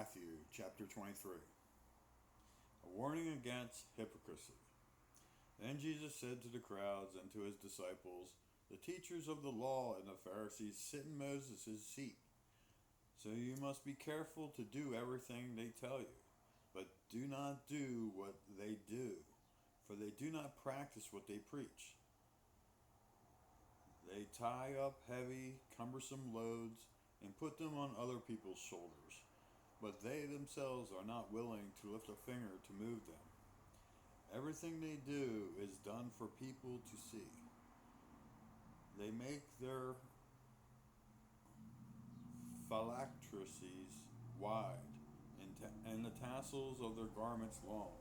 Matthew chapter 23. A warning against hypocrisy. Then Jesus said to the crowds and to his disciples, "The teachers of the law and the Pharisees sit in Moses' seat. So you must be careful to do everything they tell you, but do not do what they do, for they do not practice what they preach. They tie up heavy, cumbersome loads and put them on other people's shoulders, but they themselves are not willing to lift a finger to move them. Everything they do is done for people to see. They make their phylacteries wide and the tassels of their garments long.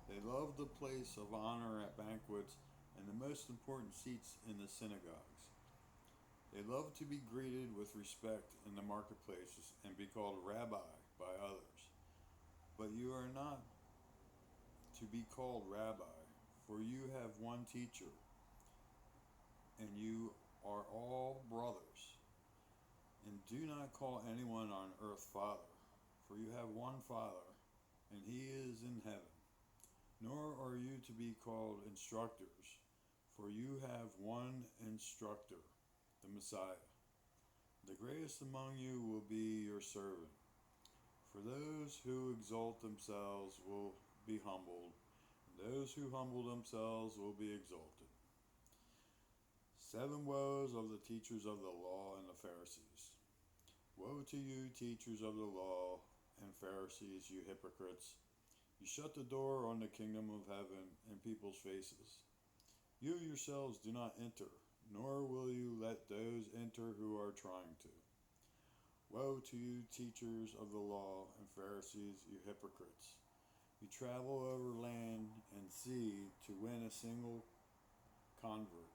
They love the place of honor at banquets and the most important seats in the synagogues. They love to be greeted with respect in the marketplaces and be called rabbi by others. But you are not to be called rabbi, for you have one teacher, and you are all brothers. And do not call anyone on earth Father, for you have one Father, and he is in heaven. Nor are you to be called instructors, for you have one instructor, the Messiah. The greatest among you will be your servant. For those who exalt themselves will be humbled, and those who humble themselves will be exalted." 7 woes of the teachers of the law and the Pharisees. Woe to you, teachers of the law and Pharisees, you hypocrites! You shut the door on the kingdom of heaven in people's faces. You yourselves do not enter, nor will you let those enter who are trying to. Woe to you, teachers of the law and Pharisees, you hypocrites! You travel over land and sea to win a single convert.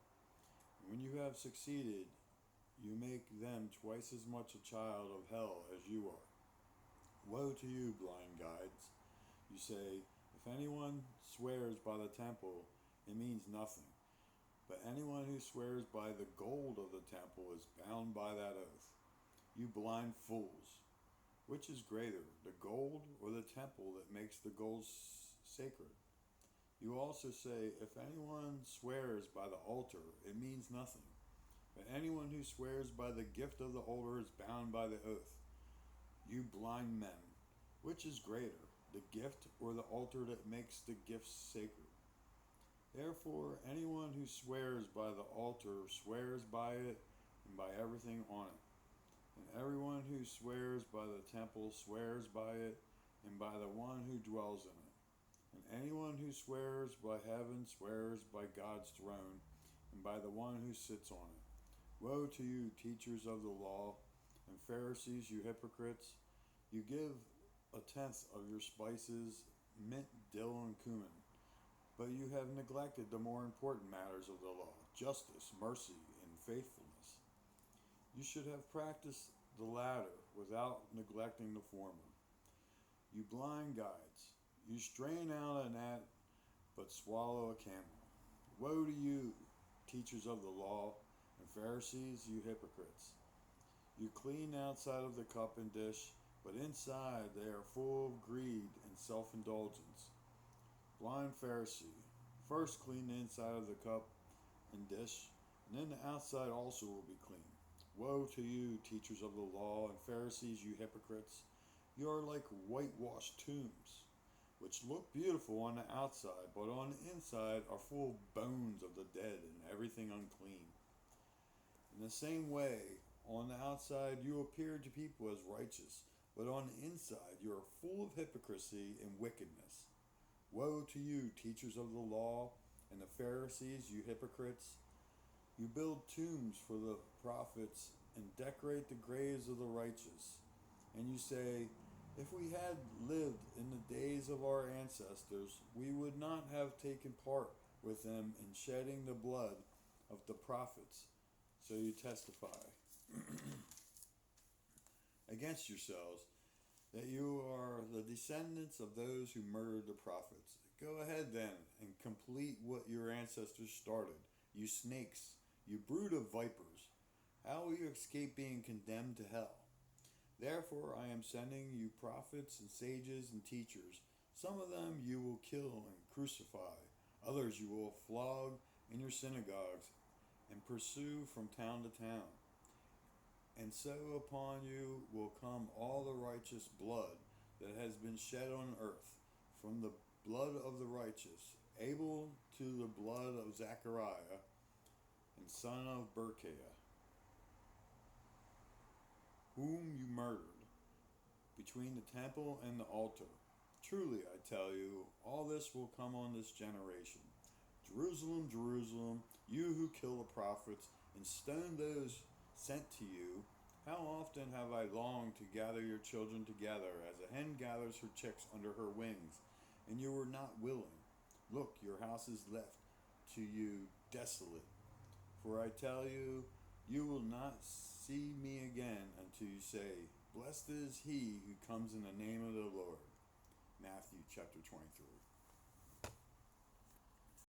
And when you have succeeded, you make them twice as much a child of hell as you are. Woe to you, blind guides! You say, "If anyone swears by the temple, it means nothing. But anyone who swears by the gold of the temple is bound by that oath." You blind fools! Which is greater, the gold or the temple that makes the gold sacred? You also say, "If anyone swears by the altar, it means nothing. But anyone who swears by the gift of the altar is bound by the oath." You blind men! Which is greater, the gift or the altar that makes the gift sacred? Therefore, anyone who swears by the altar swears by it and by everything on it. And everyone who swears by the temple swears by it and by the one who dwells in it. And anyone who swears by heaven swears by God's throne and by the one who sits on it. Woe to you, teachers of the law and Pharisees, you hypocrites! You give 1/10 of your spices, mint, dill, and cumin, but you have neglected the more important matters of the law: justice, mercy, and faithfulness. You should have practiced the latter without neglecting the former. You blind guides! You strain out a gnat but swallow a camel. Woe to you, teachers of the law and Pharisees, you hypocrites! You clean the outside of the cup and dish, but inside they are full of greed and self-indulgence. Blind Pharisee! First clean the inside of the cup and dish, and then the outside also will be clean. Woe to you, teachers of the law and Pharisees, you hypocrites! You are like whitewashed tombs, which look beautiful on the outside, but on the inside are full of bones of the dead and everything unclean. In the same way, on the outside you appear to people as righteous, but on the inside you are full of hypocrisy and wickedness. Woe to you, teachers of the law and the Pharisees, you hypocrites! You build tombs for the prophets and decorate the graves of the righteous. And you say, "If we had lived in the days of our ancestors, we would not have taken part with them in shedding the blood of the prophets." So you testify against yourselves that you are the descendants of those who murdered the prophets. Go ahead then and complete what your ancestors started. You snakes! You brood of vipers! How will you escape being condemned to hell? Therefore I am sending you prophets and sages and teachers. Some of them you will kill and crucify, others you will flog in your synagogues and pursue from town to town. And so upon you will come all the righteous blood that has been shed on earth, from the blood of the righteous, Abel, to the blood of Zechariah, and son of Berechiah, whom you murdered between the temple and the altar. Truly, I tell you, all this will come on this generation. Jerusalem, Jerusalem, you who kill the prophets and stone those sent to you, how often have I longed to gather your children together as a hen gathers her chicks under her wings, and you were not willing. Look, your house is left to you desolate. For I tell you, you will not see me again until you say, Blessed is he who comes in the name of the Lord. Matthew chapter 23.